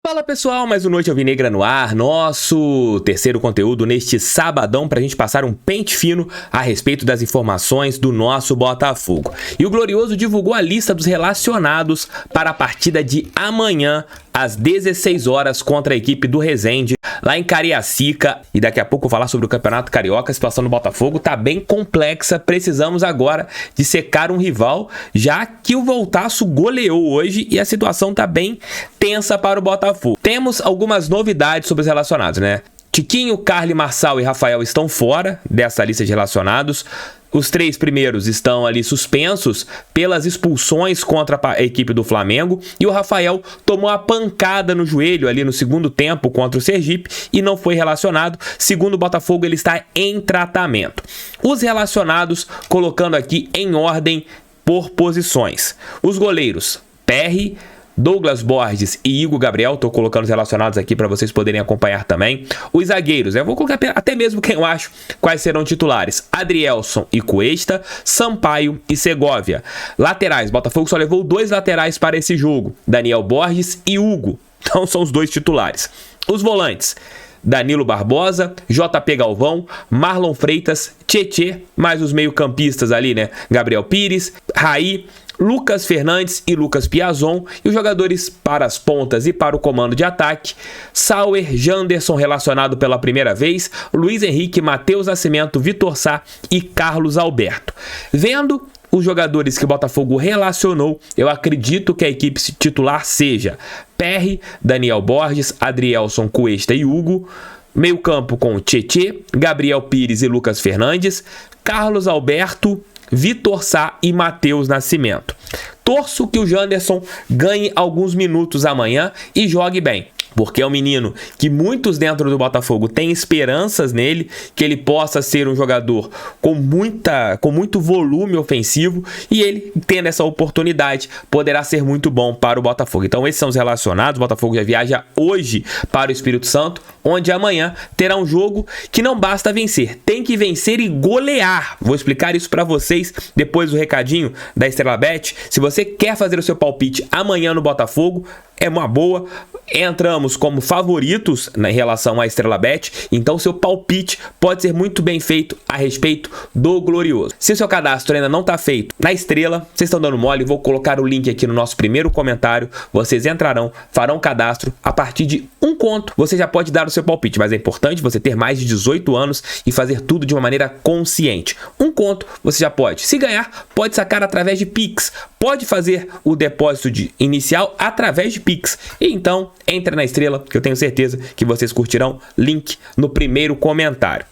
Fala pessoal, mais um Noite Alvinegra no ar, nosso terceiro conteúdo neste sabadão para a gente passar um pente fino a respeito das informações do nosso Botafogo. E o Glorioso divulgou a lista dos relacionados para a partida de amanhã às 16 horas contra a equipe do Resende, lá em Cariacica. E daqui a pouco eu vou falar sobre o Campeonato Carioca. A situação do Botafogo tá bem complexa, precisamos agora de secar um rival, já que o Voltaço goleou hoje e a situação tá bem tensa para o Botafogo. Temos algumas novidades sobre os relacionados, né? Tiquinho, Carly, Marçal e Rafael estão fora dessa lista de relacionados. Os três primeiros estão ali suspensos pelas expulsões contra a equipe do Flamengo. E o Rafael tomou a pancada no joelho ali no segundo tempo contra o Sergipe e não foi relacionado. Segundo o Botafogo, ele está em tratamento. Os relacionados, colocando aqui em ordem por posições. Os goleiros, PR, Douglas Borges e Igor Gabriel, estou colocando os relacionados aqui para vocês poderem acompanhar também. Os zagueiros, eu vou colocar até mesmo quem eu acho quais serão titulares: Adrielson e Cuesta, Sampaio e Segovia. Laterais, Botafogo só levou 2 laterais para esse jogo, Daniel Borges e Hugo, então são os 2 titulares. Os volantes, Danilo Barbosa, JP Galvão, Marlon Freitas, Tietê, mais os meio-campistas ali, né? Gabriel Pires, Raí, Lucas Fernandes e Lucas Piazon, e os jogadores para as pontas e para o comando de ataque: Sauer, Janderson relacionado pela primeira vez, Luiz Henrique, Matheus Nascimento, Vitor Sá e Carlos Alberto. Vendo os jogadores que o Botafogo relacionou, eu acredito que a equipe titular seja PR, Daniel Borges, Adrielson, Cuesta e Hugo. Meio campo com Tietê, Gabriel Pires e Lucas Fernandes, Carlos Alberto, Vitor Sá e Matheus Nascimento. Torço que o Janderson ganhe alguns minutos amanhã e jogue bem, porque é um menino que muitos dentro do Botafogo têm esperanças nele, que ele possa ser um jogador com muito volume ofensivo, e ele, tendo essa oportunidade, poderá ser muito bom para o Botafogo. Então esses são os relacionados. O Botafogo já viaja hoje para o Espírito Santo, onde amanhã terá um jogo que não basta vencer, tem que vencer e golear. Vou explicar isso para vocês depois do recadinho da Estrela Bet. Se você quer fazer o seu palpite amanhã no Botafogo, é uma boa. Entramos como favoritos em relação à Estrela Bet, então seu palpite pode ser muito bem feito a respeito do Glorioso. Se o seu cadastro ainda não está feito na Estrela, vocês estão dando mole, vou colocar o link aqui no nosso primeiro comentário. Vocês entrarão, farão cadastro, a partir de um conto você já pode dar o seu palpite, mas é importante você ter mais de 18 anos e fazer tudo de uma maneira consciente. Um conto você já pode, se ganhar, pode sacar através de Pix, pode fazer o depósito inicial através de Pix. E então, entra na Estrela, que eu tenho certeza que vocês curtirão. Link no primeiro comentário.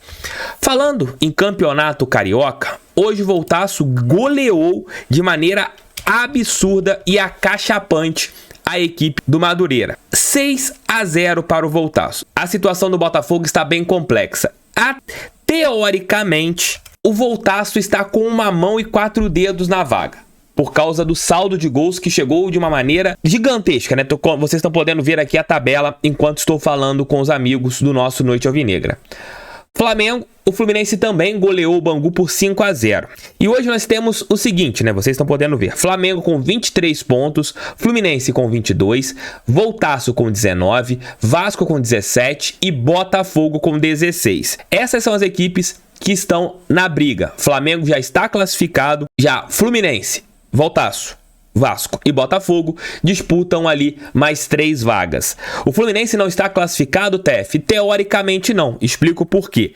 Falando em Campeonato Carioca, hoje o Voltaço goleou de maneira absurda e acachapante a equipe do Madureira. 6-0 para o Voltaço. A situação do Botafogo está bem complexa. Teoricamente, o Voltaço está com uma mão e 4 dedos na vaga, por causa do saldo de gols que chegou de uma maneira gigantesca, né? Vocês estão podendo ver aqui a tabela enquanto estou falando com os amigos do nosso Noite Alvinegra. Flamengo, o Fluminense também goleou o Bangu por 5-0. E hoje nós temos o seguinte, né? Vocês estão podendo ver: Flamengo com 23 pontos, Fluminense com 22, Voltaço com 19, Vasco com 17 e Botafogo com 16. Essas são as equipes que estão na briga. Flamengo já está classificado, já Fluminense, Voltaço, Vasco e Botafogo disputam ali mais 3 vagas. O Fluminense não está classificado, TF? Teoricamente não. Explico por quê.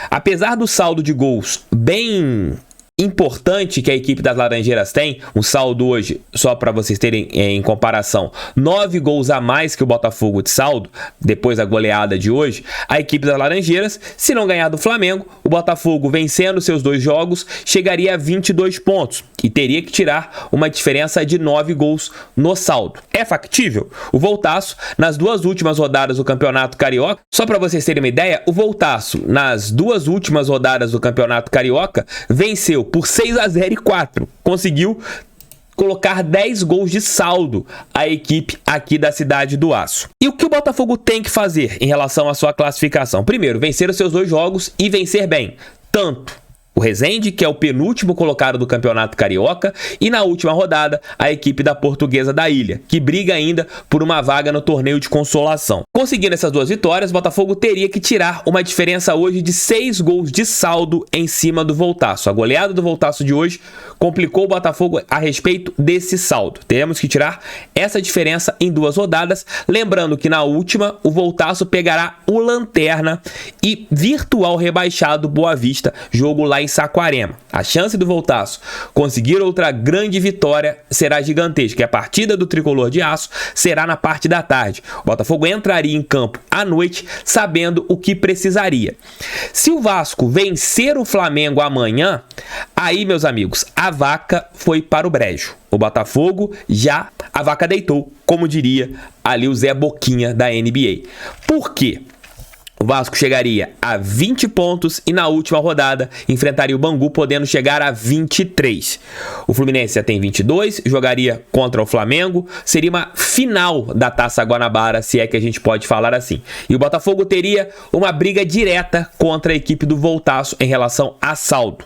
Apesar do saldo de gols bem importante que a equipe das Laranjeiras tem, um saldo hoje, só para vocês terem em comparação, 9 gols a mais que o Botafogo de saldo, depois da goleada de hoje. A equipe das Laranjeiras, se não ganhar do Flamengo, o Botafogo vencendo seus 2 jogos, chegaria a 22 pontos e teria que tirar uma diferença de 9 gols no saldo. É factível? O Voltaço, nas 2 últimas rodadas do Campeonato Carioca, só para vocês terem uma ideia, o Voltaço, nas 2 últimas rodadas do Campeonato Carioca, venceu por 6-0 e 4. Conseguiu colocar 10 gols de saldo a equipe aqui da Cidade do Aço. E o que o Botafogo tem que fazer em relação à sua classificação? Primeiro, vencer os seus 2 jogos e vencer bem. Tanto o Resende, que é o penúltimo colocado do Campeonato Carioca, e na última rodada, a equipe da Portuguesa da Ilha, que briga ainda por uma vaga no torneio de consolação. Conseguindo essas duas vitórias, o Botafogo teria que tirar uma diferença hoje de 6 gols de saldo em cima do Voltaço. A goleada do Voltaço de hoje complicou o Botafogo a respeito desse saldo. Teremos que tirar essa diferença em 2 rodadas, lembrando que na última, o Voltaço pegará o Lanterna e virtual rebaixado Boa Vista, jogo lá em Saquarema. A chance do Voltaço conseguir outra grande vitória será gigantesca, e a partida do Tricolor de Aço será na parte da tarde. O Botafogo entraria em campo à noite sabendo o que precisaria. Se o Vasco vencer o Flamengo amanhã, aí, meus amigos, a vaca foi para o brejo. O Botafogo a vaca deitou, como diria ali o Zé Boquinha da NBA. Por quê? O Vasco chegaria a 20 pontos e na última rodada enfrentaria o Bangu, podendo chegar a 23. O Fluminense já tem 22, jogaria contra o Flamengo. Seria uma final da Taça Guanabara, se é que a gente pode falar assim. E o Botafogo teria uma briga direta contra a equipe do Voltaço em relação a saldo.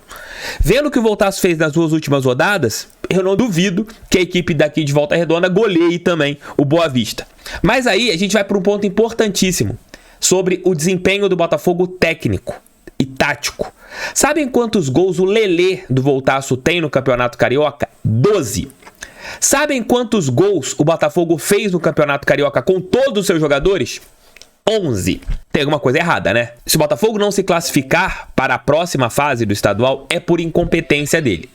Vendo o que o Voltaço fez nas 2 últimas rodadas, eu não duvido que a equipe daqui de Volta Redonda goleie também o Boa Vista. Mas aí a gente vai para um ponto importantíssimo sobre o desempenho do Botafogo técnico e tático. Sabem quantos gols o Lelê do Voltaço tem no Campeonato Carioca? 12. Sabem quantos gols o Botafogo fez no Campeonato Carioca com todos os seus jogadores? 11. Tem alguma coisa errada, né? Se o Botafogo não se classificar para a próxima fase do estadual, é por incompetência dele.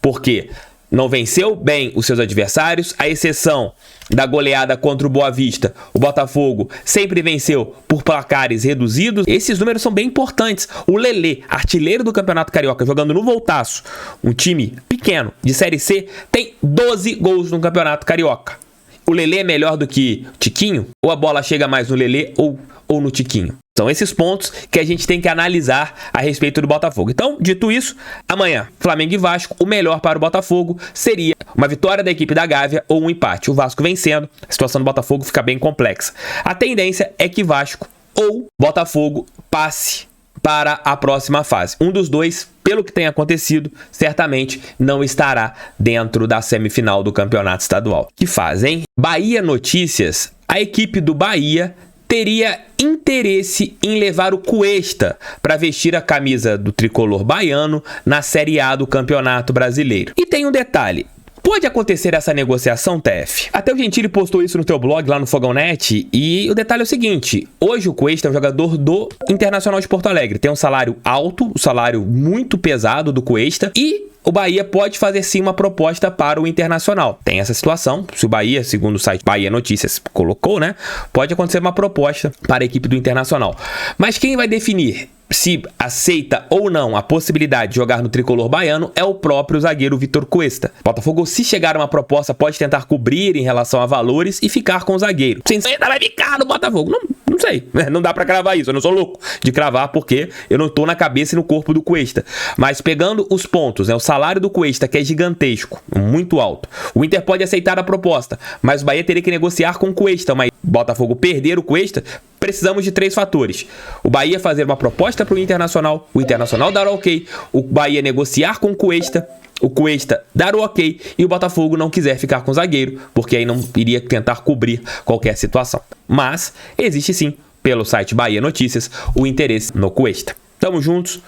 Porque não venceu bem os seus adversários, à exceção da goleada contra o Boa Vista. O Botafogo sempre venceu por placares reduzidos. Esses números são bem importantes. O Lelê, artilheiro do Campeonato Carioca, jogando no Voltaço, um time pequeno de Série C, tem 12 gols no Campeonato Carioca. O Lelê é melhor do que Tiquinho? Ou a bola chega mais no Lelê ou no Tiquinho? São esses pontos que a gente tem que analisar a respeito do Botafogo. Então, dito isso, amanhã, Flamengo e Vasco, o melhor para o Botafogo seria uma vitória da equipe da Gávea ou um empate. O Vasco vencendo, a situação do Botafogo fica bem complexa. A tendência é que Vasco ou Botafogo passe para a próxima fase. Um dos dois, pelo que tem acontecido, certamente não estará dentro da semifinal do Campeonato Estadual. Que fazem? Bahia Notícias, a equipe do Bahia teria interesse em levar o Cuesta para vestir a camisa do tricolor baiano na Série A do Campeonato Brasileiro. E tem um detalhe. Pode acontecer essa negociação, TF? Até o Gentili postou isso no teu blog, lá no Fogão.net, e o detalhe é o seguinte: hoje o Cuesta é um jogador do Internacional de Porto Alegre, tem um salário alto, um salário muito pesado do Cuesta, e o Bahia pode fazer sim uma proposta para o Internacional. Tem essa situação, se o Bahia, segundo o site Bahia Notícias colocou, né, pode acontecer uma proposta para a equipe do Internacional. Mas quem vai definir se aceita ou não a possibilidade de jogar no tricolor baiano é o próprio zagueiro Vitor Cuesta. Botafogo, se chegar a uma proposta, pode tentar cobrir em relação a valores e ficar com o zagueiro. Sem vai ficar no Botafogo. Não sei, não dá pra cravar isso. Eu não sou louco de cravar porque eu não tô na cabeça e no corpo do Cuesta. Mas pegando os pontos, né, o salário do Cuesta, que é gigantesco, muito alto. O Inter pode aceitar a proposta, mas o Bahia teria que negociar com o Cuesta. Mas Botafogo perder o Cuesta, precisamos de 3 fatores. O Bahia fazer uma proposta para o Internacional dar o ok, o Bahia negociar com o Cuesta dar o ok e o Botafogo não quiser ficar com o zagueiro, porque aí não iria tentar cobrir qualquer situação. Mas existe sim, pelo site Bahia Notícias, o interesse no Cuesta. Tamo juntos,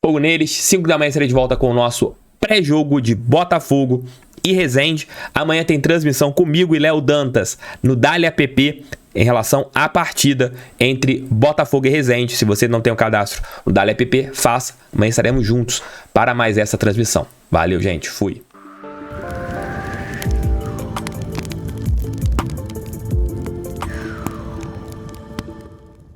fogo neles. 5 da manhã serei de volta com o nosso pré-jogo de Botafogo e Resende. Amanhã tem transmissão comigo e Léo Dantas no Dali App em relação à partida entre Botafogo e Resende. Se você não tem o cadastro no Dali App, faça. Amanhã estaremos juntos para mais essa transmissão. Valeu, gente. Fui.